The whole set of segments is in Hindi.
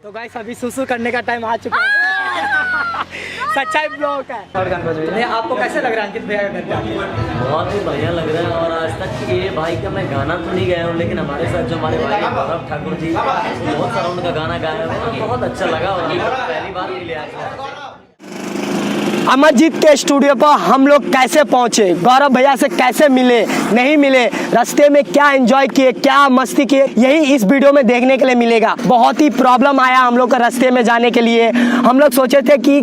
तो गाइस अभी सुसु करने का टाइम आ चुका है। सच्चाई ब्लॉग है। और आपको कैसे लग रहा है अंकित भैया का घर पे? बहुत ही बढ़िया लग रहा है। और आज तक ये भाई का मैं गाना तो नहीं गाया हूँ, लेकिन हमारे साथ जो हमारे भाई गौरव ठाकुर जी बहुत सारा उनका गाना गाया है, बहुत अच्छा लगा। और पहली बार मिले आज अमरजीत के स्टूडियो पर हम लोग कैसे पहुंचे, गौरव भैया से कैसे मिले, नहीं मिले, रास्ते में क्या एंजॉय किए, क्या मस्ती किए, यही इस वीडियो में देखने के लिए मिलेगा। बहुत ही प्रॉब्लम आया हम लोग का रास्ते में जाने के लिए। हम लोग सोचे थे कि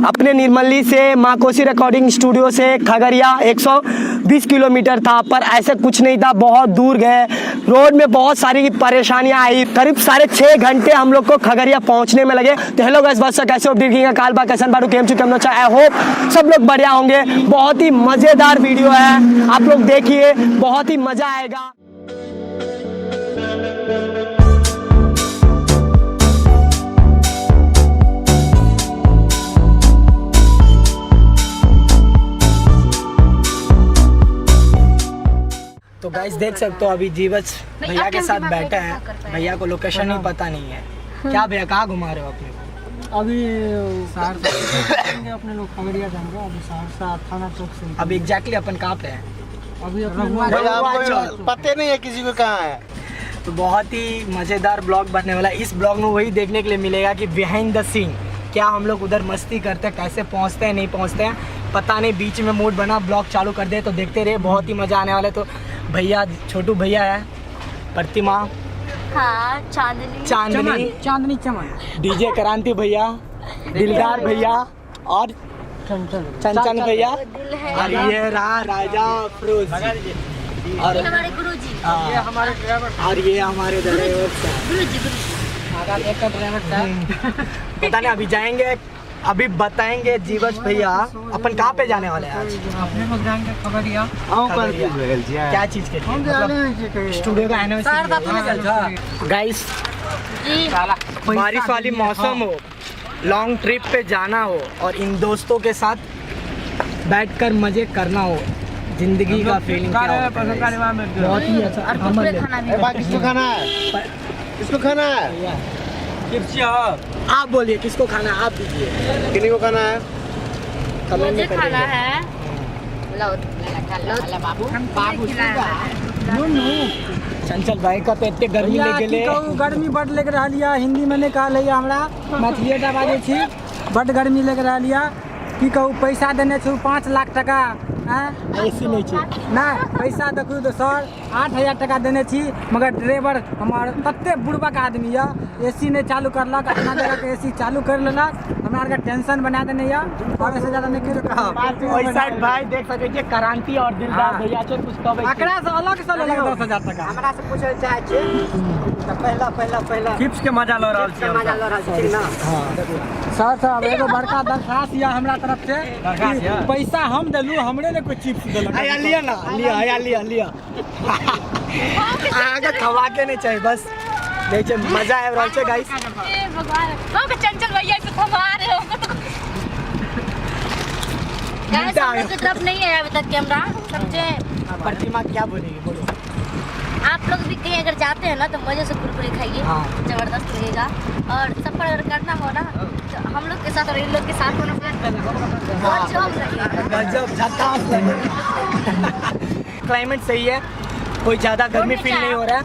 अपने निर्मली से माँ कोसी रिकॉर्डिंग स्टूडियो से खगड़िया 120 किलोमीटर था, पर ऐसे कुछ नहीं था, बहुत दूर गए। रोड में बहुत सारी परेशानियां आई। करीब 6.5 घंटे हम लोग को खगड़िया पहुंचने में लगे। तो हेलो गाइस, बस कैसे हो? काल बा कैसन बारू केम चुके हम लोग, आई होप सब लोग बढ़िया होंगे। बहुत ही मजेदार वीडियो है, आप लोग देखिए, बहुत ही मजा आएगा। तो गाइस देख सकते हो अभी जीवच भैया के साथ बैठे हैं। भैया को लोकेशन ही पता नहीं है। क्या भैया, कहाँ घुमा रहे हो अपने को? अभी सहरसा अपने लोग खगड़िया जाएंगे। अभी सहरसा थाना चौक से। अभी एग्जैक्टली अपन कहाँ पे हैं? अभी पते नहीं है किसी को कहाँ है। तो बहुत ही मज़ेदार ब्लॉग बनने वाला है। इस ब्लॉग में वही देखने के लिए मिलेगा कि बिहाइंड द सीन क्या हम लोग उधर मस्ती करते हैं, कैसे पहुंचते हैं, नहीं पहुंचते हैं पता नहीं। बीच में मूड बना ब्लॉग चालू कर दे तो देखते रहे, बहुत ही मज़ा आने वाला है। तो भैया, छोटू भैया है, प्रतिमा, हाँ, चांदनी चमन, डीजे क्रांति भैया, दिलदार भैया और चंचन भैया, और ये रहा राजा अफरोज और हमारे गुरुजी, ये हमारे ड्राइवर और ये हमारे ड्राइवर साहब। एक ड्राइवर साहब। पता नहीं अभी जाएंगे, अभी बताएंगे जीवच भैया अपन कहाँ पे जाने वाले हैं आज। अपने लोग जाएंगे खगड़िया। क्या चीज़ के लिए? स्टूडियो का एनिवर्सरी। गाइस बारिश वाली मौसम हो, लॉन्ग ट्रिप पे जाना हो और इन दोस्तों के साथ बैठकर मजे करना हो, जिंदगी का फीलिंग बहुत ही अच्छा। किसको खाना है? किसको खाना है? आप बोलिए किसको खाना है, आप दीजिए। किन्हीं को खाना है? कमेंट मुझे में खाना करिए। है। चंचल भाई का तो इतने गर्मी लेके ले गर्मी बड लग रहा, हिंदी में नहीं कहल हमरा, मैथिली बाजै छी। बड गर्मी लग रहा, की कहूँ पैसा देने छू 5 लाख टका। ऐसी नहीं चाहिए ना पैसा देखू तो सर 8,000 टका देने छी, मगर ड्राइवर हमार तत्ते बुड़बक आदमी है, एसी नहीं चालू करलक, अपना जगह के एसी चालू कर लेलक, हमरा के टेंशन बना देने या। और ऐसे ज्यादा नहीं ओइ साइड भाई देख सके छी क्रांति और दिलदार भैया छे, कुछ कहबै आंकड़ा से अलग से लेलक 10,000 टका। हमरा से पूछे चाहे छी तो पहला चिप्स के मजा ल रहल छी, मजा ल रहल छी ना। हां देखो सर साहब एगो बड़का दरखास्त या हमरा तरफ से, पैसा हम देलू, हमरे ने कोई चिप्स देलक। आया लिया ना, लिया आगे खवा के नहीं चाहिए, बस देखिए मजा है रहल छे गाइस। ए भगवान, हम के चंचल भैया से थमा रहे हो। गाइस हम लोग की तरफ नहीं है अभी तक कैमरा, समझे? प्रतिमा क्या बोलेगी, बोलो। आप लोग भी कहीं अगर जाते हैं ना तो मजे से कुरकुरे खाइए, हाँ। जबरदस्त लगेगा। और सफर अगर करना हो ना तो हम लोग के साथ और इन लोग के साथ होना गजब झकास लगे। क्लाइमेट सही है, कोई ज्यादा गर्मी फील नहीं हो रहा है।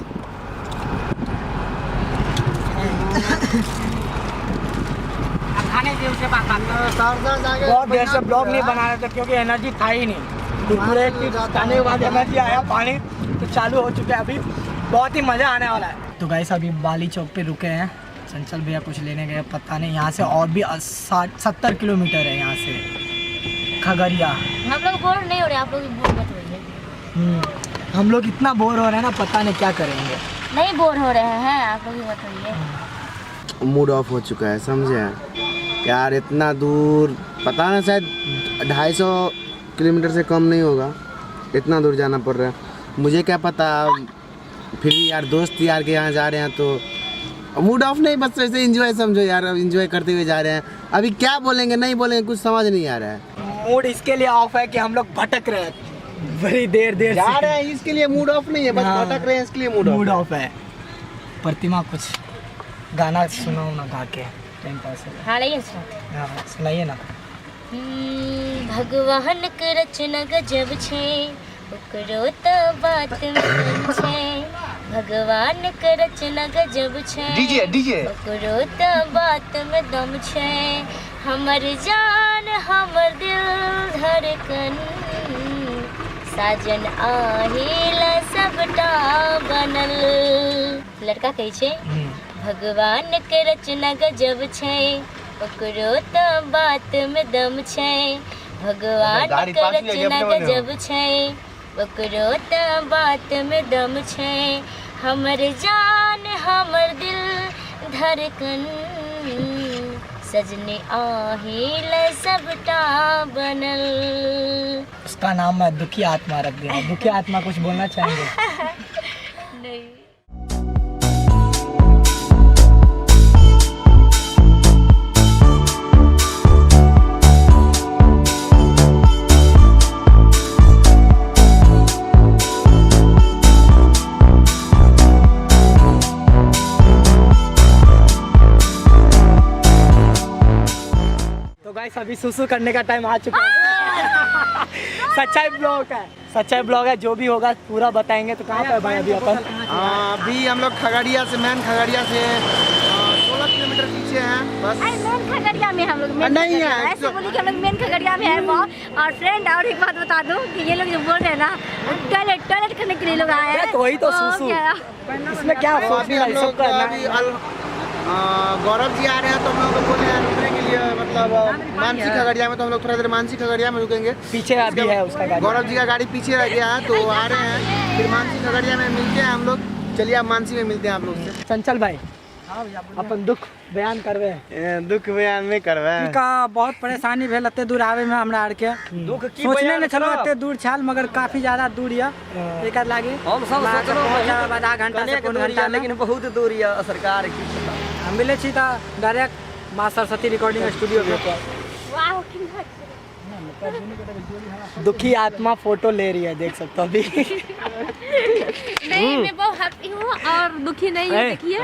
बहुत देर से ब्लॉग नहीं बना रहे थे क्योंकि एनर्जी था ही नहीं। पूरे खाने के बाद एनर्जी आया, पानी तो चालू हो चुका है। अभी बहुत ही मज़ा आने वाला है। तो गाइस अभी बाली चौक पे रुके हैं, चंचल भैया कुछ लेने गए, पता नहीं। यहाँ से और भी 60-70 किलोमीटर है यहाँ से खगड़िया। हम लोग बोर नहीं हो रहे, आप लोग भी बोर मत होइए। हम लोग इतना बोर हो रहे हैं ना, पता नहीं क्या करेंगे। नहीं बोर हो रहे हैं, आप लोग भी मत होइए। मूड ऑफ हो चुका है, समझे यार। इतना दूर, पता ना, शायद 250 किलोमीटर से कम नहीं होगा, इतना दूर जाना पड़ रहा है। मुझे क्या पता, फिर भी यार दोस्त यार के यहाँ जा रहे हैं तो मूड ऑफ नहीं, बस ऐसे एंजॉय समझो यार, एंजॉय करते हुए जा रहे हैं। अभी क्या बोलेंगे नहीं बोलेंगे कुछ समझ नहीं आ रहा है। मूड इसके लिए ऑफ है कि हम लोग भटक रहे हैं, बड़ी देर जा रहे हैं, इसके लिए मूड ऑफ नहीं है, बस भटक रहे हैं, इसके लिए मूड ऑफ है। प्रतिमा कुछ गाना सुनाओ ना गा के टाइम पास हो हाँ लाइए सुना हाँ सुनाइए ना। भगवान के रचना गजब छे ओकरो त बात में दम छे। भगवान के रचना गजब छे डीजे ओकरो त बात में दम छे। हमर जान हमर दिल धड़कन साजन आहिला सबटा बनल। लड़का कहै छै भगवान के रचना गजब छै ओकरो त बात में दम छै। भगवान के रचना गजब छै ओकरो त बात में दम छै। हमर जान हमर दिल धड़कन सजने आहिल सबटा बनल। उसका नाम मैं दुखी आत्मा रख दिया। दुखी आत्मा कुछ बोलना चाहेंगे? नहीं गाइस अभी सुसु करने का टाइम आ चुका है। सच्चाई ब्लॉग है जो भी होगा पूरा बताएंगे। तो कहाँ पे भाई अभी अपन? अभी हम लोग खगड़िया से 16 किलोमीटर पीछे हैं बस। मेन खगड़िया में हम लोग नहीं है ऐसे बोली कि हम लोग मेन खगड़िया में है वो। और फ्रेंड और एक बात बता दूं कि ये लोग जो बोल रहे हैं ना टॉयलेट करने के लिए लोग आए हैं। तो वही तो सुसु इसमें क्या तो अभी हम लोग गौरव जी आ रहे हैं तो हम लोग को बोले हैं रुकने के लिए, मतलब मानसी खगड़िया में। तो हम लोग थोड़ा देर मानसी खगड़िया में रुकेंगे। पीछे अभी है उसका गाड़ी। गौरव जी का गाड़ी पीछे रह गया है तो आ रहे हैं, फिर मानसी खगड़िया में मिलते हैं हम लोग। चलिए आप मानसी में मिलते हैं आप लोग से। चंचल भाई अपन दुख बयान करवे। दुख बयान में करवे का बहुत परेशानी भेल एते दूर आवे में हमरा आर के। दुख की सोचने ने चलो एते दूर छाल मगर काफी ज्यादा दूर है। एक लागे हम सब सोचलो आधा घंटा से पौन घंटा लेकिन बहुत दूर है सरकार की। हम मिले छी त डायरेक्ट मां सरस्वती रिकॉर्डिंग स्टूडियो में। वाह दुखी आत्मा फोटो ले रही है, देख सकते हो अभी। नहीं मैं बहुत हैप्पी हूँ और दुखी नहीं हूँ। देखिए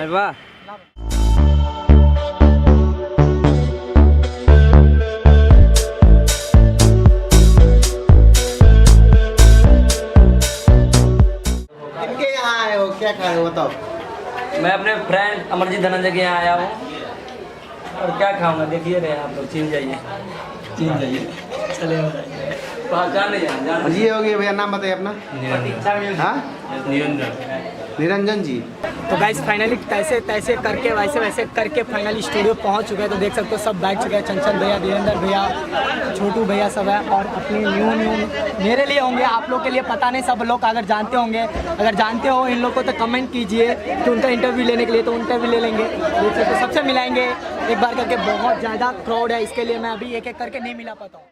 किनके यहाँ आए हो, क्या खाए हो बताओ? मैं अपने फ्रेंड अमरजीत धनंजय के यहाँ आया हूँ और क्या खाऊंगा देखिए रहे आप लोग। चिन जाइए चले पहचान नहीं जान। जी हो गए भैया, नाम बताइए अपना। हाँ निरंजन जी। तो गाइस फाइनली तैसे तैसे करके वैसे वैसे करके फाइनली स्टूडियो पहुंच चुके हैं। तो देख सकते हो सब बैठ चुके हैं। चंचल भैया, धीरेन्द्र भैया, छोटू भैया सब है। और अपनी न्यू मेरे लिए होंगे, आप लोग के लिए पता नहीं। सब लोग अगर जानते होंगे, अगर जानते हो इन लोग को तो कमेंट कीजिए कि उनका इंटरव्यू लेने के लिए, तो इंटरव्यू ले लेंगे। देख सकते हो सबसे मिलाएंगे एक बार करके। बहुत ज़्यादा क्राउड है, इसके लिए मैं अभी एक एक करके नहीं मिला पाता हूँ।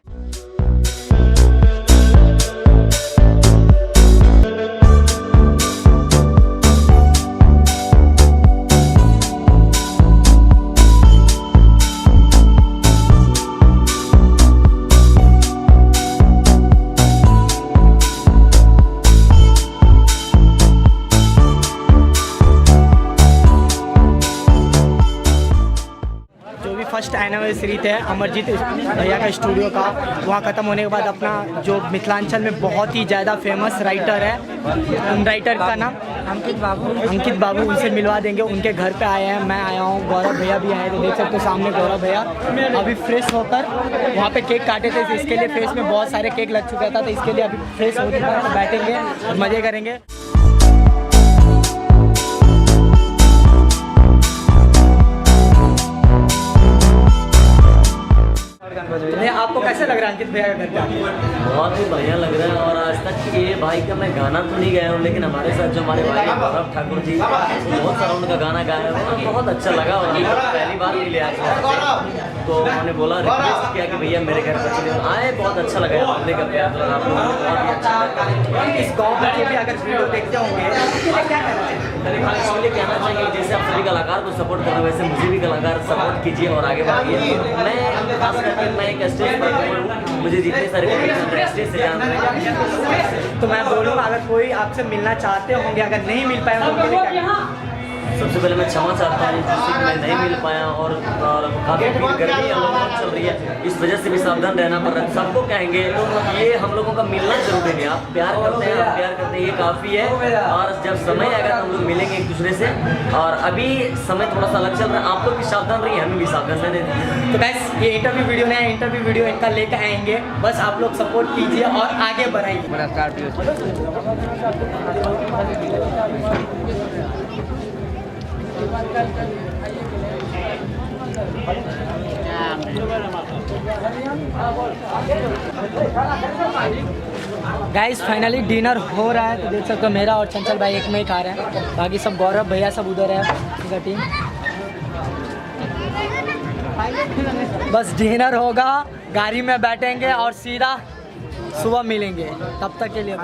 फर्स्ट एनिवर्सरी थे अमरजीत भैया का स्टूडियो का, वहाँ ख़त्म होने के बाद अपना जो मिथिलांचल में बहुत ही ज़्यादा फेमस राइटर है, उन राइटर का नाम अंकित बाबू, उनसे मिलवा देंगे। उनके घर पे आए हैं, मैं आया हूँ, गौरव भैया भी आए। तो देख सकते हो सामने गौरव भैया अभी फ्रेश होकर वहाँ पे केक काटे थे। तो इसके लिए फेस में बहुत सारे केक लग चुका था, तो इसके लिए अभी फ्रेश हो चुका है। तो बैठेंगे और मज़े करेंगे। आपको कैसे लग रहा है अंकित भैया का घर पे? बहुत ही बढ़िया लग रहा है। और आज तक ये भाई का मैं गाना तो नहीं गाया हूँ, लेकिन हमारे साथ जो हमारे भाई गौरव ठाकुर जी बहुत सारा उनका गाना गाया है, बहुत अच्छा लगा। और हम पहली बार मिले आज, तो उन्होंने बोला, रिक्वेस्ट किया कि भैया मेरे घर पर चले आए। बहुत अच्छा लगा पब्लिक का प्यार लगा, बहुत ही अच्छा लगा। इस गाँव में भी अगर वीडियो देखते होंगे क्या कहना चाहिए, जैसे आप सभी कलाकार को सपोर्ट कर रहे हो, वैसे मुझे भी कलाकार सपोर्ट कीजिए और आगे बढ़िए। मैं खास करके मैं एक स्टेज पर हूँ, मुझे जितने सारे स्टेज से जान रहे हैं। तो मैं बोलूँगा अगर कोई आपसे मिलना चाहते होंगे, अगर नहीं मिल पाए होंगे, सबसे पहले मैं क्षमा चाहता हूँ जिससे कि मैं नहीं मिल पाया और काफ़ी भीड़ गर्मी हम लोगों को चल रही है, इस वजह से भी सावधान रहना पड़ रहा है। सबको कहेंगे ये हम लोगों का मिलना जरूरी नहीं, आप प्यार करते हैं, हम प्यार करते हैं, ये काफ़ी है। और जब समय आएगा तो हम लोग मिलेंगे एक दूसरे से। और अभी समय थोड़ा सा अलग चल रहा है, आप लोग भी सावधान रहिए, हमें भी सावधान रहने दीजिए। तो बस ये इंटरव्यू वीडियो नया इंटरव्यू वीडियो इनका लेकर आएंगे, बस आप लोग सपोर्ट कीजिए और आगे बढ़ाइए। गाइस फाइनली डिनर हो रहा है, तो देख सकते हो मेरा और चंचल भाई एक में ही खा रहे हैं, बाकी सब गौरव भैया सब उधर है उसका टीम। बस डिनर होगा, गाड़ी में बैठेंगे और सीधा सुबह मिलेंगे, तब तक के लिए